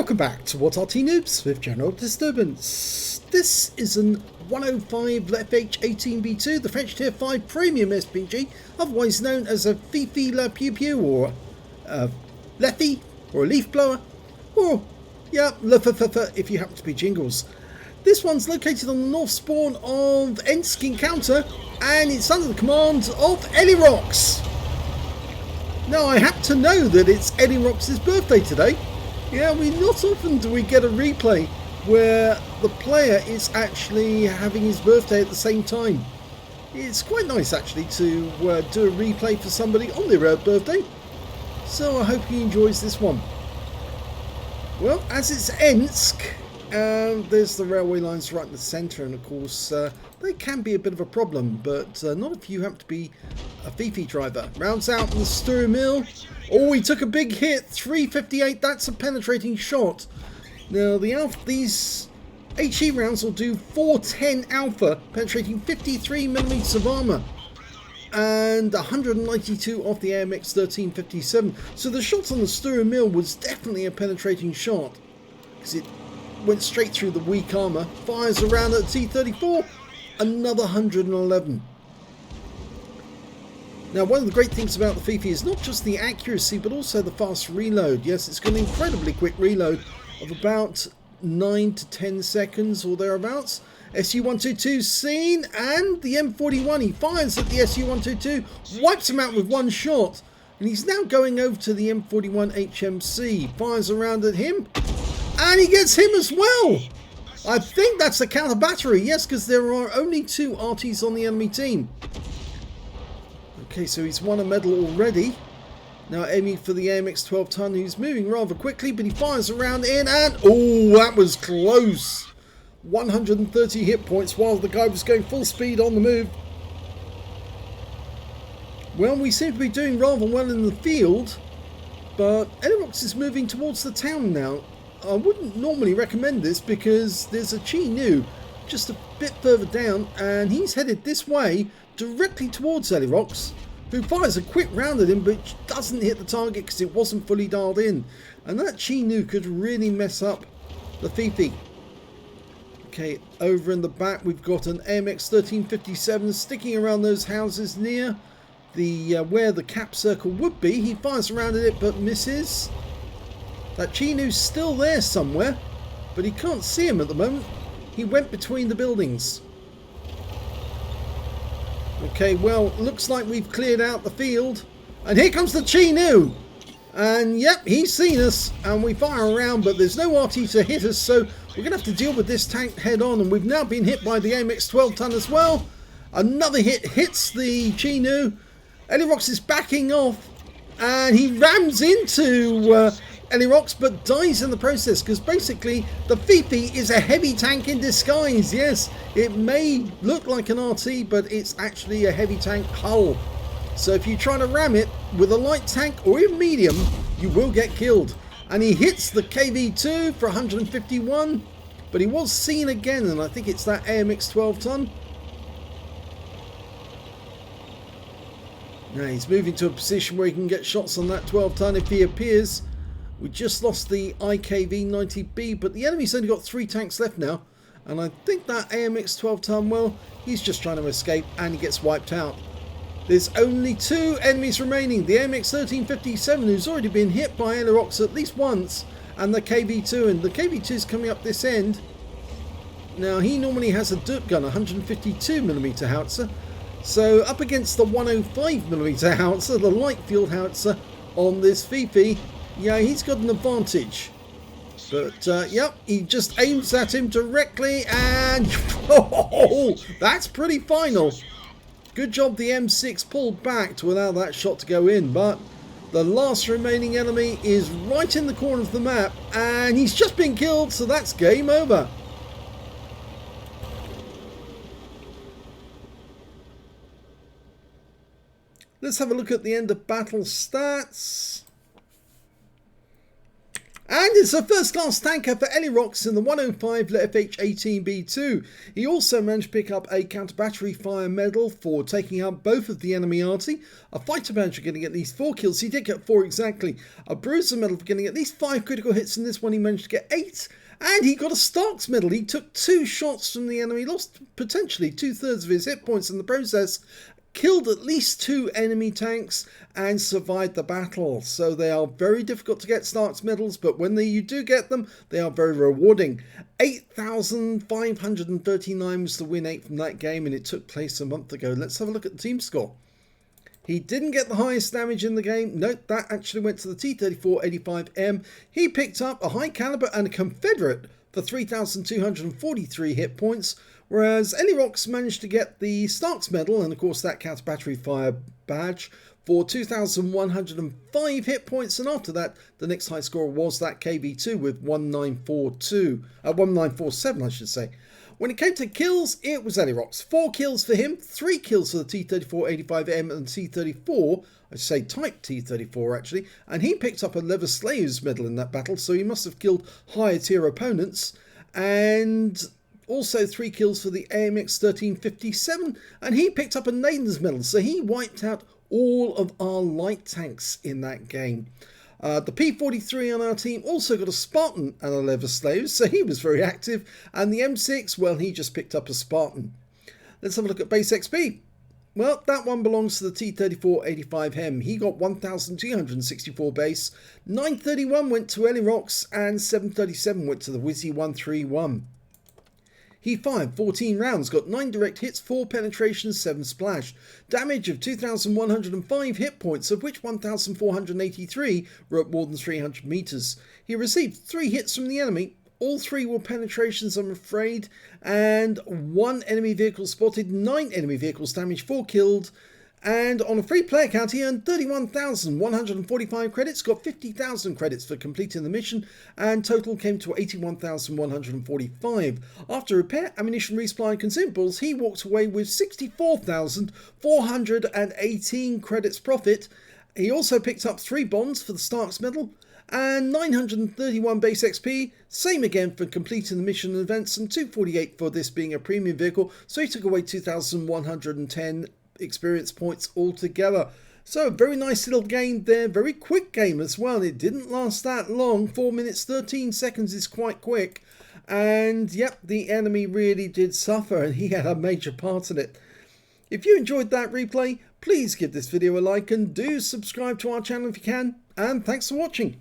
Welcome back to What Arty Noobs with General Disturbance. This is an 105 leFH18B2, the French Tier 5 Premium SPG, otherwise known as a Fifi La Pew Pew, or a Leffy, or a Leaf Blower, or, yeah, leFH if you happen to be Jingles. This one's located on the north spawn of Ensk Encounter, and it's under the command of Elirox. Now, I happen to know that it's Elirox's birthday today. Yeah, not often do we get a replay where the player is actually having his birthday at the same time. It's quite nice actually to do a replay for somebody on their birthday. So I hope he enjoys this one. Well, as it's Ensk, there's the railway lines right in the centre, and of course they can be a bit of a problem, but not if you happen to be a Fifi driver. Rounds out in the Stir Mill. Oh, he took a big hit, 358, that's a penetrating shot. Now, these HE rounds will do 410 alpha, penetrating 53mm of armour, and 192 off the AMX 1357. So the shot on the Stir Mill was definitely a penetrating shot, because it went straight through the weak armour. Fires around at T34, another 111. Now, one of the great things about the Fifi is not just the accuracy, but also the fast reload. Yes, it's got an incredibly quick reload of about 9 to 10 seconds or thereabouts. SU-122 seen, and the M41, he fires at the SU-122, wipes him out with one shot, and he's now going over to the M41 HMC, fires around at him, and he gets him as well. I think that's a counter battery, yes, because there are only 2 Artys on the enemy team. Okay, so he's won a medal already. Now aiming for the AMX 12 ton, who's moving rather quickly, but he fires around in, and oh, that was close. 130 hit points while the guy was going full speed on the move. Well, we seem to be doing rather well in the field, but Elirox is moving towards the town now. I wouldn't normally recommend this because there's a Chi Nu just a bit further down, and he's headed this way directly towards Elirox, who fires a quick round at him but doesn't hit the target because it wasn't fully dialed in, and that Chi Nu could really mess up the Fifi. Okay, over in the back we've got an AMX 1357 sticking around those houses near the where the cap circle would be. He fires around at it but misses. That Chi Nu's still there somewhere, but he can't see him at the moment. He went between the buildings. Okay, well, looks like we've cleared out the field, and here comes the Chi Nu, and yep, he's seen us, and we fire around, but there's no Arty to hit us, so we're gonna have to deal with this tank head on, and we've now been hit by the AMX 12 ton as well. Another hit hits the Chi Nu. Elirox is backing off, and he rams into Elirox, but dies in the process, because basically the Fifi is a heavy tank in disguise. Yes, it may look like an RT, but it's actually a heavy tank hull. So if you try to ram it with a light tank or even medium, you will get killed. And he hits the KV2 for 151, but he was seen again, and I think it's that AMX 12 ton. Now he's moving to a position where he can get shots on that 12 ton if he appears. We just lost the IKV-90B, but the enemy's only got 3 tanks left now. And I think that AMX 12 ton, well, he's just trying to escape and he gets wiped out. There's only 2 enemies remaining. The AMX 1357, who's already been hit by Elirox at least once, and the KV2. And the KV2 is coming up this end. Now, he normally has a dirt gun, 152mm howitzer. So up against the 105mm howitzer, the light field howitzer on this Fifi, yeah, he's got an advantage. But, yep, he just aims at him directly, and oh, that's pretty final. Good job the M6 pulled back to allow that shot to go in, but the last remaining enemy is right in the corner of the map, and he's just been killed, so that's game over. Let's have a look at the end of battle stats. And it's a first class tanker for Elirox in the 105 leFH18B2. He also managed to pick up a counter battery fire medal for taking out both of the enemy Arty. A fighter manager getting at least 4 kills. He did get 4 exactly. A bruiser medal for getting at least 5 critical hits. In this one he managed to get 8. And he got a Starks medal. He took 2 shots from the enemy, lost potentially 2/3 of his hit points in the process, killed at least 2 enemy tanks and survived the battle. So they are very difficult to get Starks medals, but when you do get them, they are very rewarding. 8,539 was the win rate from that game, and it took place a month ago. Let's have a look at the team score. He didn't get the highest damage in the game. Note that actually went to the T-34-85M. He picked up a high caliber and a Confederate for 3,243 hit points, whereas Elirox managed to get the Starks medal and of course that counter battery fire badge for 2,105 hit points, and after that the next high score was that KV2 with 1947 I should say. When it came to kills, it was Elirox. 4 kills for him, 3 kills for the T-34-85M and T-34, I should say Type T-34 actually, and he picked up a leFH18B2 medal in that battle, so he must have killed higher tier opponents, and also 3 kills for the AMX-1357, and he picked up a Naden's medal, so he wiped out all of our light tanks in that game. The P43 on our team also got a Spartan and a leFH18B2, so he was very active, and the M6, well, he just picked up a Spartan. Let's have a look at base XP. Well, that one belongs to the T-34-85M. He got 1,264 base, 931 went to Elirox, and 737 went to the Wizzy131. He fired 14 rounds, got 9 direct hits, 4 penetrations, 7 splash. Damage of 2,105 hit points, of which 1,483 were at more than 300 meters. He received 3 hits from the enemy. All 3 were penetrations, I'm afraid, and 1 enemy vehicle spotted, 9 enemy vehicles damaged, 4 killed. And on a free player count, he earned 31,145 credits, got 50,000 credits for completing the mission, and total came to 81,145. After repair, ammunition, resupply and consumables, he walked away with 64,418 credits profit. He also picked up 3 bonds for the Starks medal, and 931 base XP, same again for completing the mission and events, and 248 for this being a premium vehicle, so he took away 2,110 experience points altogether. So a very nice little game there, very quick game as well. It didn't last that long, 4 minutes 13 seconds is quite quick, and yep, the enemy really did suffer and he had a major part in it. If you enjoyed that replay, please give this video a like and do subscribe to our channel if you can, and thanks for watching.